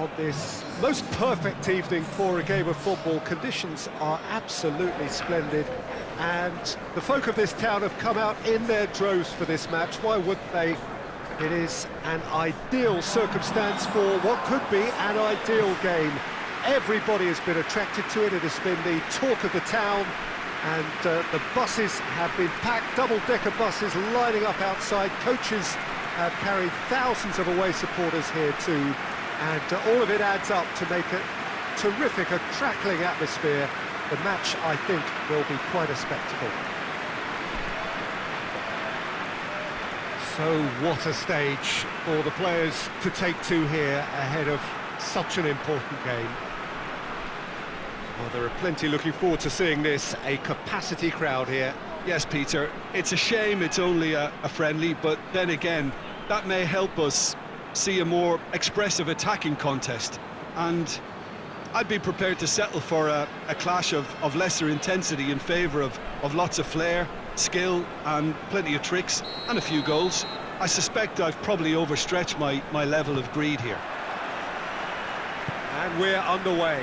on this most perfect evening for a game of football. Conditions are absolutely splendid, and the folk of this town have come out in their droves for this match. Why wouldn't they? It is an ideal circumstance for what could be an ideal game. Everybody has been attracted to it. It has been the talk of the town, and the buses have been packed, double-decker buses lining up outside. Coaches have carried thousands of away supporters here too, and all of it adds up to make a terrific, a crackling atmosphere. The match, I think, will be quite a spectacle. So what a stage for the players to take to here ahead of such an important game. Well, there are plenty looking forward to seeing this, a capacity crowd here. Yes, Peter, it's a shame it's only a friendly, but then again, that may help us see a more expressive attacking contest. And I'd be prepared to settle for a clash of lesser intensity in favour of lots of flair, skill and plenty of tricks and a few goals. I suspect I've probably overstretched my level of greed here. And we're underway.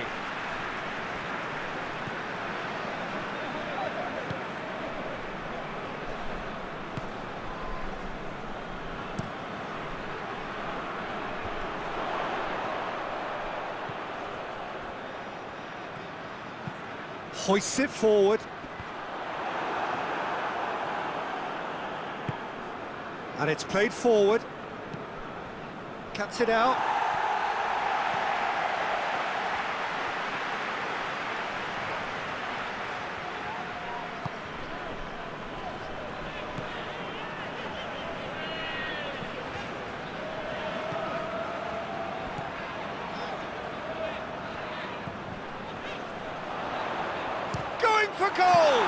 Hoists it forward. And it's played forward. Cuts it out. For goal!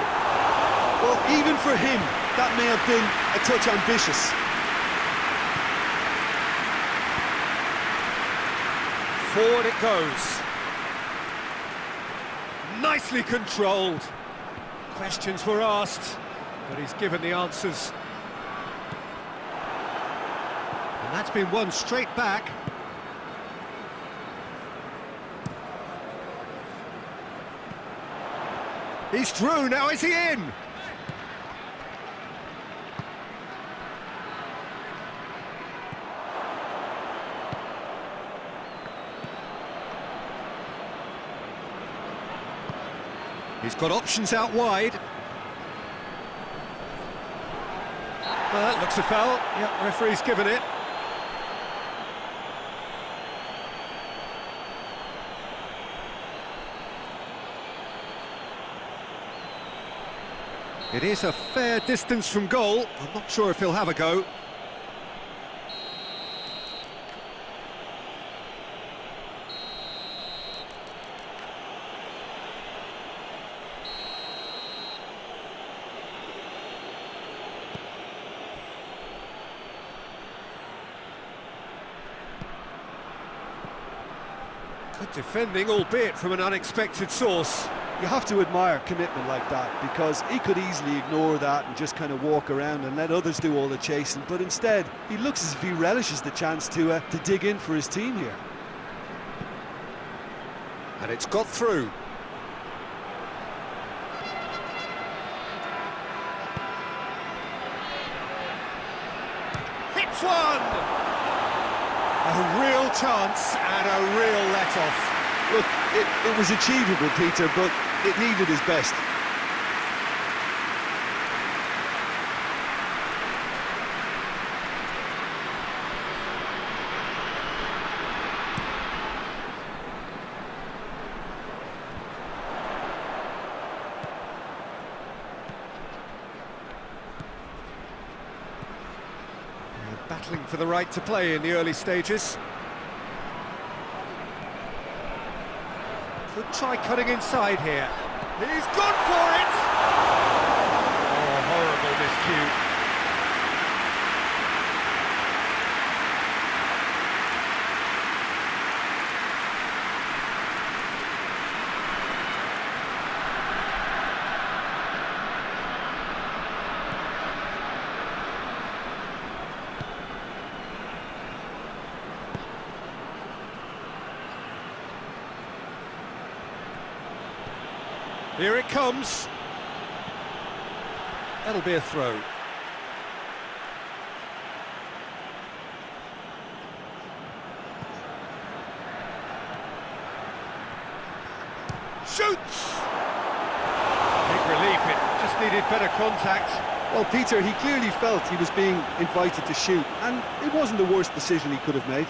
Well, even for him, that may have been a touch ambitious. Forward it goes. Nicely controlled. Questions were asked, but he's given the answers. And that's been won straight back. He's through, now is he in? He's got options out wide. Looks a foul. Yep, referee's given it. It is a fair distance from goal. I'm not sure if he'll have a go. Good defending, albeit from an unexpected source. You have to admire commitment like that, because he could easily ignore that and just kind of walk around and let others do all the chasing, but instead he looks as if he relishes the chance to dig in for his team here. And it's got through. Hits one! A real chance and a real let-off. Look, it was achievable, Peter, but it needed his best. Battling for the right to play in the early stages. Could try cutting inside here. He's gone for it! Oh, horrible miscue. Here it comes. That'll be a throw. Shoots! Big relief, it just needed better contact. Well, Peter, he clearly felt he was being invited to shoot, and it wasn't the worst decision he could have made.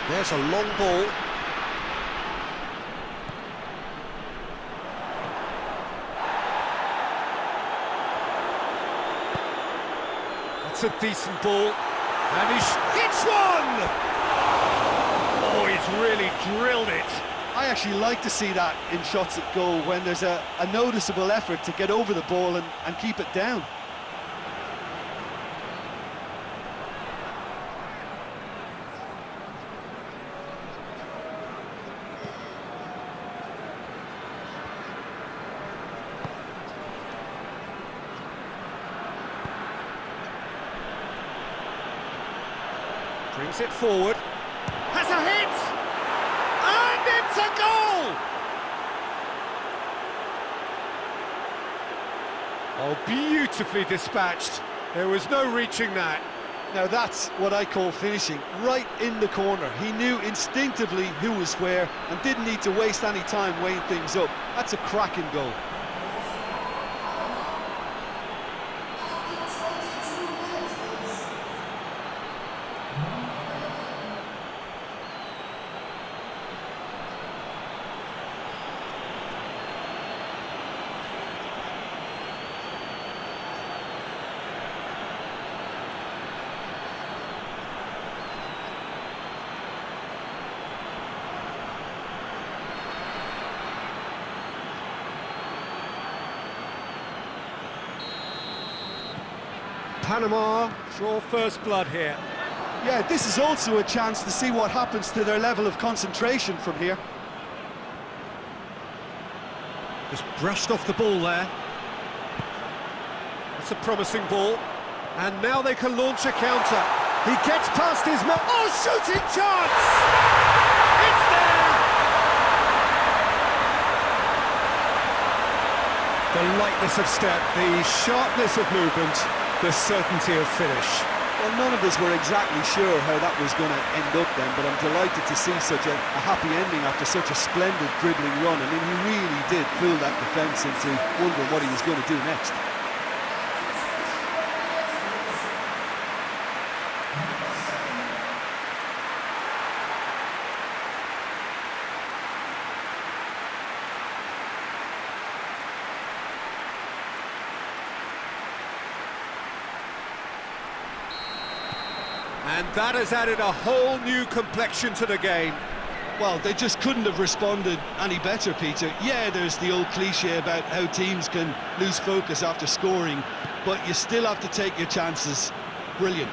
There's a long ball. That's a decent ball. And he hits one! Oh, he's really drilled it. I actually like to see that in shots at goal when there's a noticeable effort to get over the ball and keep it down. Brings it forward. Has a hit! And it's a goal! Oh, beautifully dispatched. There was no reaching that. Now that's what I call finishing, right in the corner. He knew instinctively who was where and didn't need to waste any time weighing things up. That's a cracking goal. Panama draw first blood here. Yeah, this is also a chance to see what happens to their level of concentration from here. Just brushed off the ball there. That's a promising ball. And now they can launch a counter. He gets past his man. Oh, shooting chance! It's there! The lightness of step, the sharpness of movement, the certainty of finish. Well, none of us were exactly sure how that was going to end up then, but I'm delighted to see such a happy ending after such a splendid dribbling run. I mean, he really did fool that defence into wondering what he was going to do next. And that has added a whole new complexion to the game. Well, they just couldn't have responded any better, Peter. Yeah, there's the old cliche about how teams can lose focus after scoring, but you still have to take your chances. Brilliant.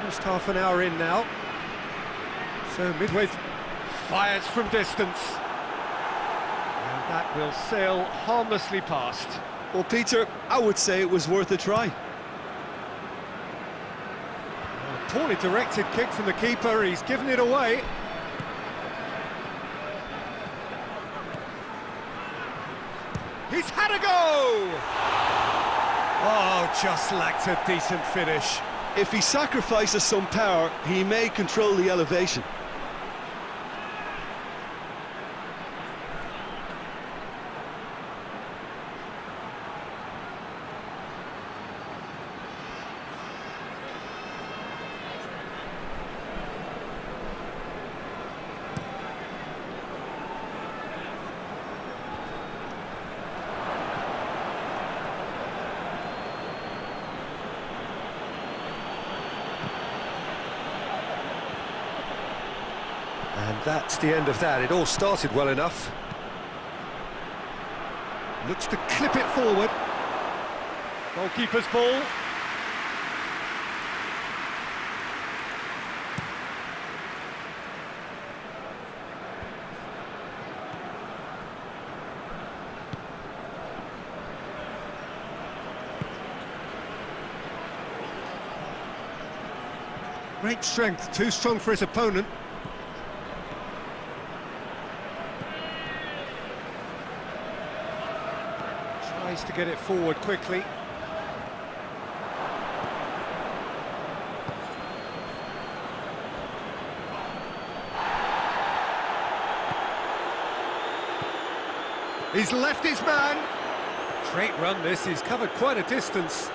Almost half an hour in now. So midway fires from distance. And that will sail harmlessly past. Well, Peter, I would say it was worth a try. A poorly directed kick from the keeper, he's given it away. He's had a go! Oh, just lacked a decent finish. If he sacrifices some power, he may control the elevation. And that's the end of that. It all started well enough. Looks to clip it forward. Goalkeeper's ball. Great strength, too strong for his opponent. Tries to get it forward quickly. He's left his man. Great run this, he's covered quite a distance.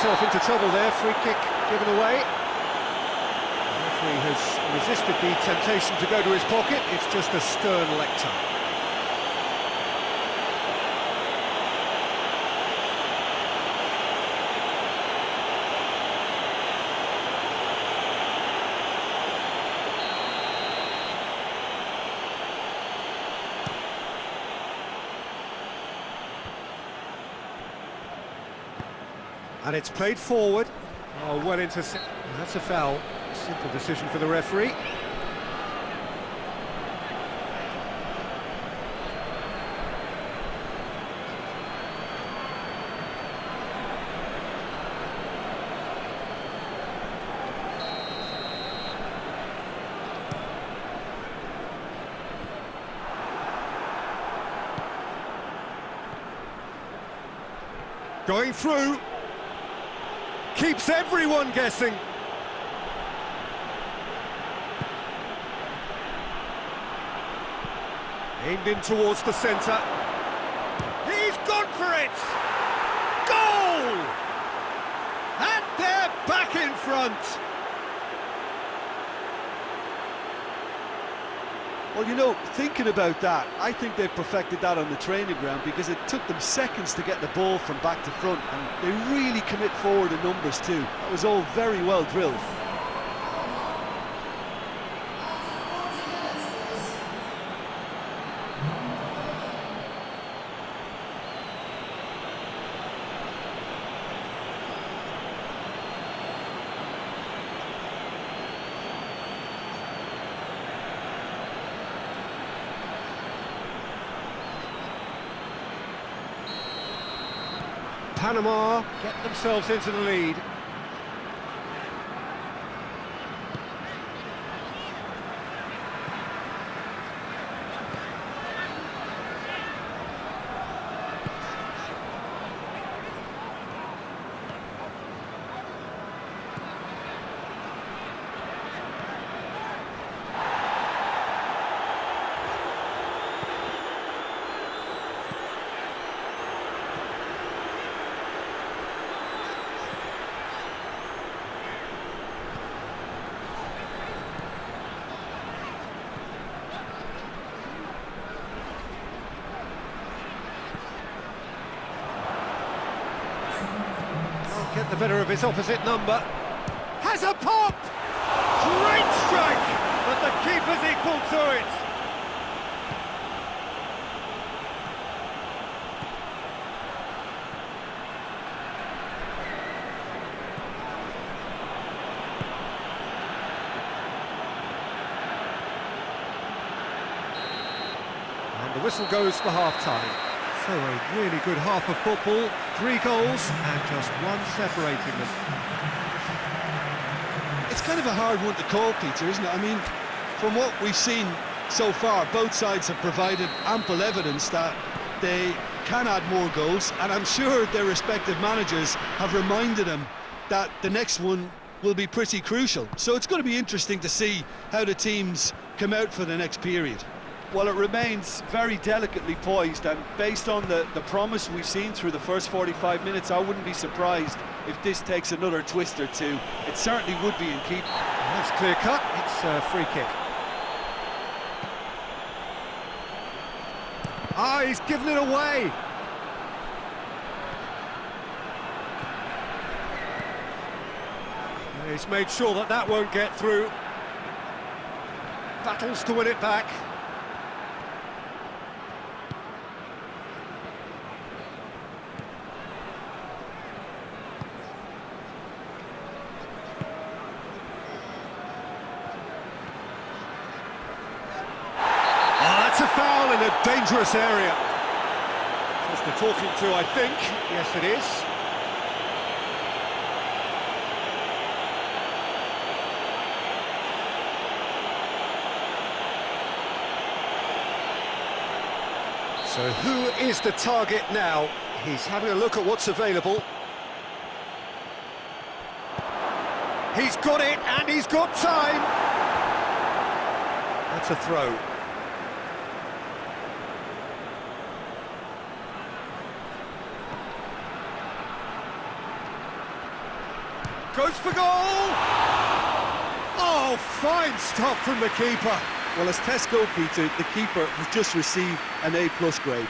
Himself into trouble there, free kick given away. The referee has resisted the temptation to go to his pocket. It's just a stern lecture. And it's played forward. Oh, well into... That's a foul. Simple decision for the referee. Going through. Keeps everyone guessing. Aimed in towards the centre. He's gone for it! Goal! And they're back in front! Well, you know, thinking about that, I think they've perfected that on the training ground because it took them seconds to get the ball from back to front, and they really commit forward in numbers too. That was all very well drilled. Panama get themselves into the lead. Get the better of his opposite number. Has a pop! Great strike! But the keeper's equal to it! And the whistle goes for half-time. So a really good half of football, 3 goals and just one separating them. It's kind of a hard one to call, Peter, isn't it? I mean, from what we've seen so far, both sides have provided ample evidence that they can add more goals, and I'm sure their respective managers have reminded them that the next one will be pretty crucial. So it's going to be interesting to see how the teams come out for the next period. Well, it remains very delicately poised, and based on the promise we've seen through the first 45 minutes, I wouldn't be surprised if this takes another twist or two. It certainly would be in keep. That's clear cut, it's a free kick. Ah, he's given it away! He's made sure that that won't get through. Battles to win it back. That's a foul in a dangerous area. Just a talking to, I think. Yes, it is. So who is the target now? He's having a look at what's available. He's got it, and he's got time. That's a throw. Goes for goal! Oh, fine stop from the keeper. Well, as tests go, Peter, the keeper has just received an A+ grade.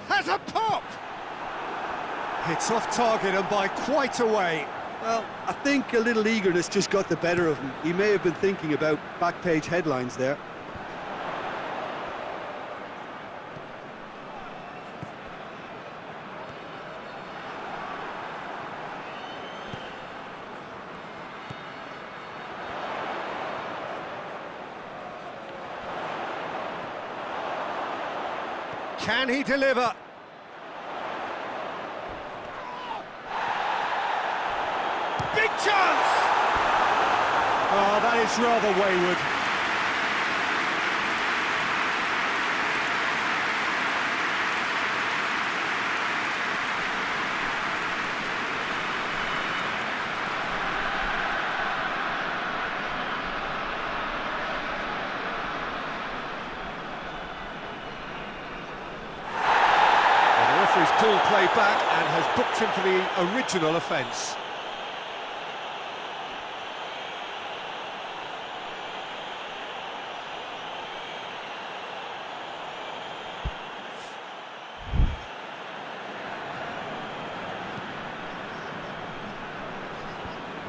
Has a pop! It's off target and by quite a way. Well, I think a little eagerness just got the better of him. He may have been thinking about back-page headlines there. Can he deliver? Big chance! Oh, that is rather wayward. He's pulled play back and has booked him for the original offence.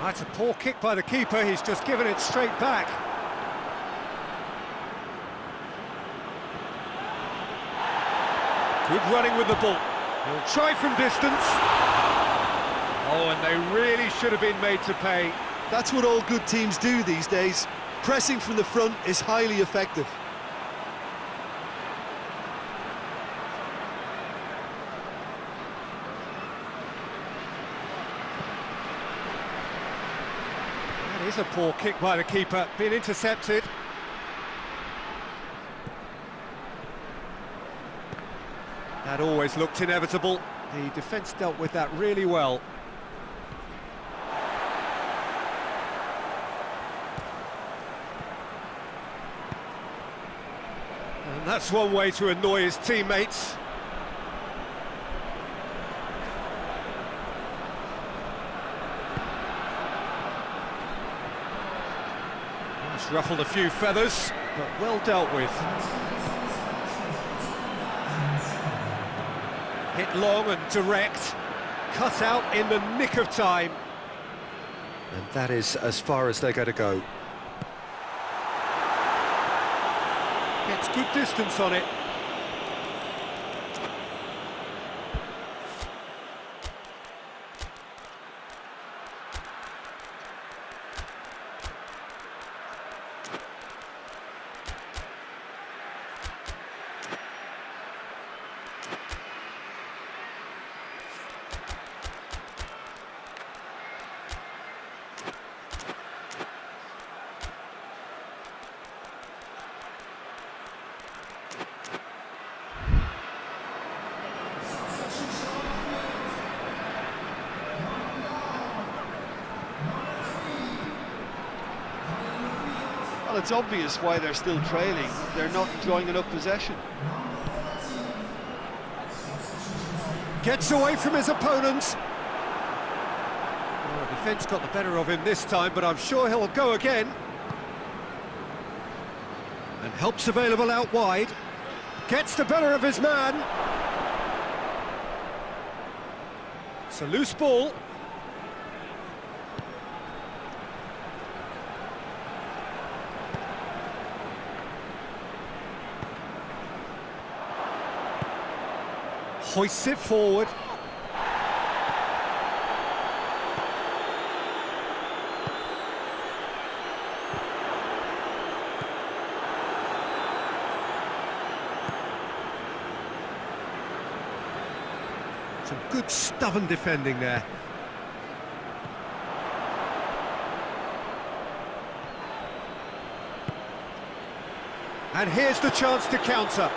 That's a poor kick by the keeper, he's just given it straight back. Good running with the ball. He'll try from distance. Oh, and they really should have been made to pay. That's what all good teams do these days. Pressing from the front is highly effective. That is a poor kick by the keeper, being intercepted. That always looked inevitable. The defence dealt with that really well. And that's one way to annoy his teammates. He's ruffled a few feathers, but well dealt with. Hit long and direct, cut out in the nick of time. And that is as far as they're going to go. Gets good distance on it. Well, it's obvious why they're still trailing. They're not enjoying enough possession. Gets away from his opponents. Well, defence got the better of him this time, but I'm sure he'll go again. And help's available out wide. Gets the better of his man. It's a loose ball. Hoists it forward. Some good stubborn defending there. And here's the chance to counter.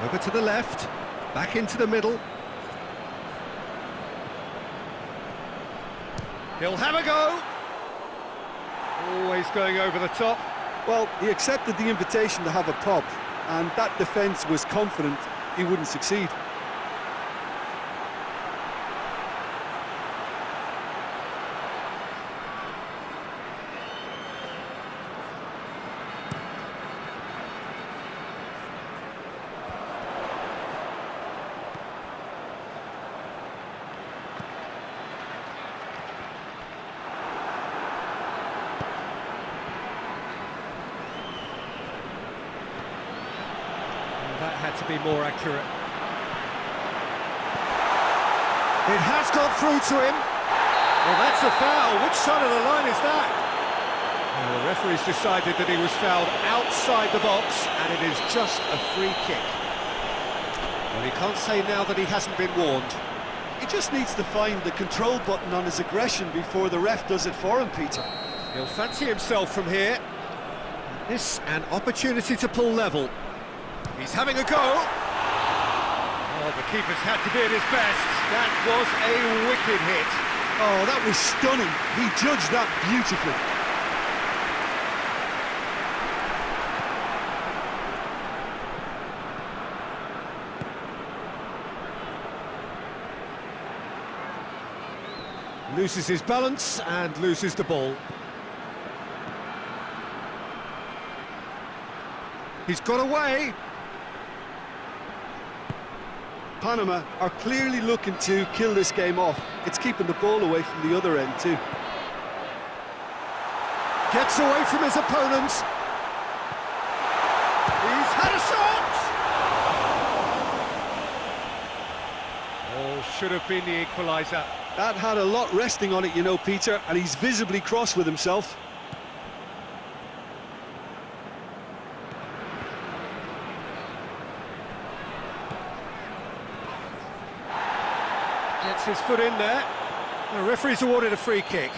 Over to the left, back into the middle. He'll have a go. Always going over the top. Well, he accepted the invitation to have a pop, and that defence was confident he wouldn't succeed. That had to be more accurate. It has gone through to him. Well, that's a foul. Which side of the line is that? Well, the referee's decided that he was fouled outside the box, and it is just a free kick. Well, he can't say now that he hasn't been warned. He just needs to find the control button on his aggression before the ref does it for him, Peter. He'll fancy himself from here. This an opportunity to pull level. He's having a go. Oh, the keeper's had to be at his best. That was a wicked hit. Oh, that was stunning. He judged that beautifully. Loses his balance and loses the ball. He's got away. Panama are clearly looking to kill this game off. It's keeping the ball away from the other end too. Gets away from his opponents. He's had a shot! Oh, should have been the equaliser. That had a lot resting on it, you know, Peter, and he's visibly cross with himself. Gets his foot in there. The referee's awarded a free kick.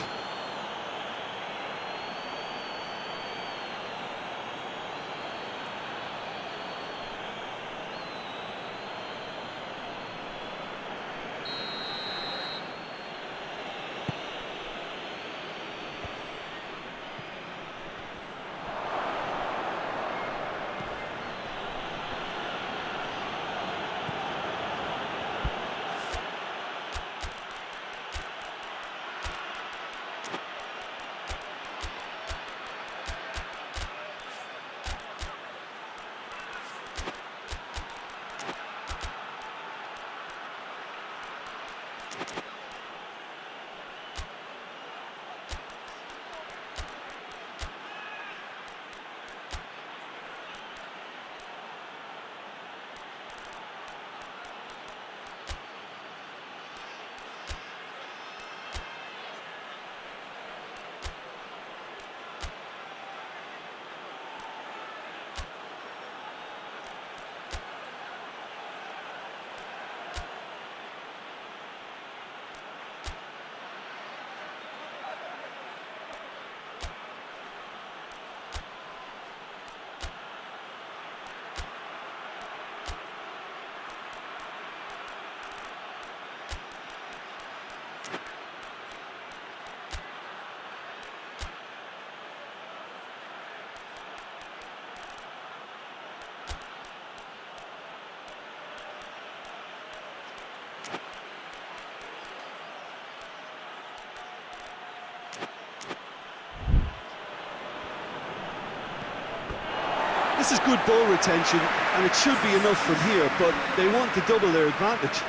This is good ball retention, and it should be enough from here, but they want to double their advantage.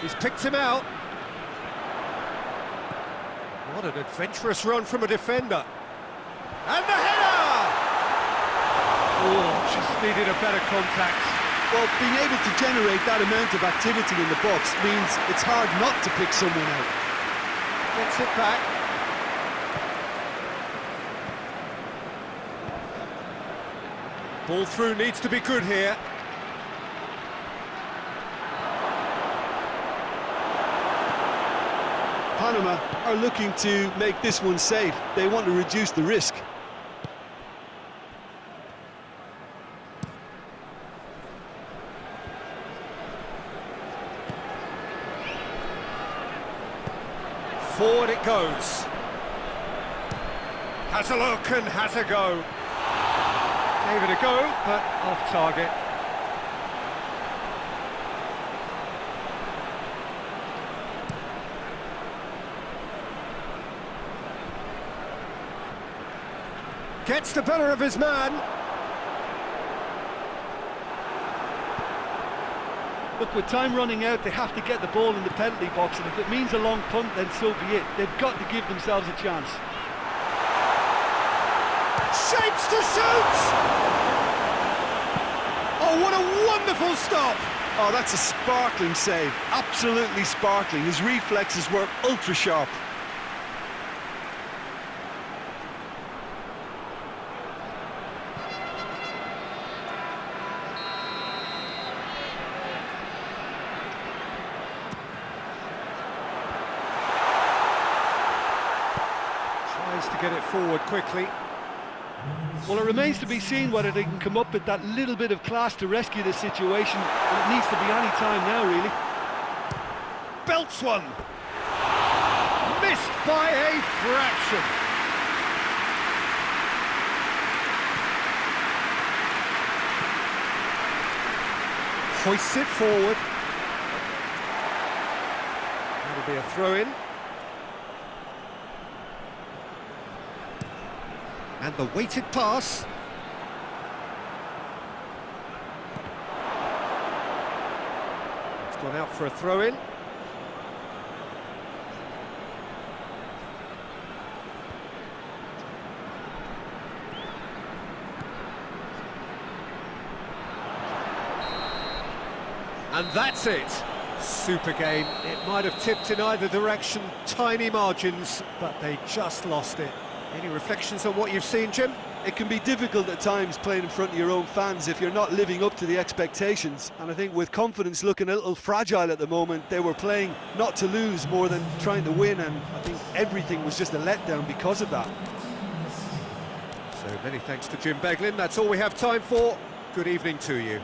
He's picked him out. What an adventurous run from a defender. And the header! Oh, just needed a better contact. Well, being able to generate that amount of activity in the box means it's hard not to pick someone out. Gets it back. Ball through needs to be good here. Panama are looking to make this one safe. They want to reduce the risk. Forward it goes. Has a look and has a go. Gave it a go, but off target. Gets the better of his man. Look, with time running out, they have to get the ball in the penalty box, and if it means a long punt, then so be it. They've got to give themselves a chance. Shapes to shoot! Oh, what a wonderful stop! Oh, that's a sparkling save. Absolutely sparkling. His reflexes were ultra sharp. Tries to get it forward quickly. Well, it remains to be seen whether they can come up with that little bit of class to rescue this situation, and it needs to be any time now, really. Belts one! Missed by a fraction. Hoists it forward. That'll be a throw-in. And the weighted pass. It's gone out for a throw-in. And that's it. Super game. It might have tipped in either direction, tiny margins, but they just lost it. Any reflections on what you've seen, Jim? It can be difficult at times playing in front of your own fans if you're not living up to the expectations. And I think with confidence looking a little fragile at the moment, they were playing not to lose more than trying to win, and I think everything was just a letdown because of that. So many thanks to Jim Beglin. That's all we have time for. Good evening to you.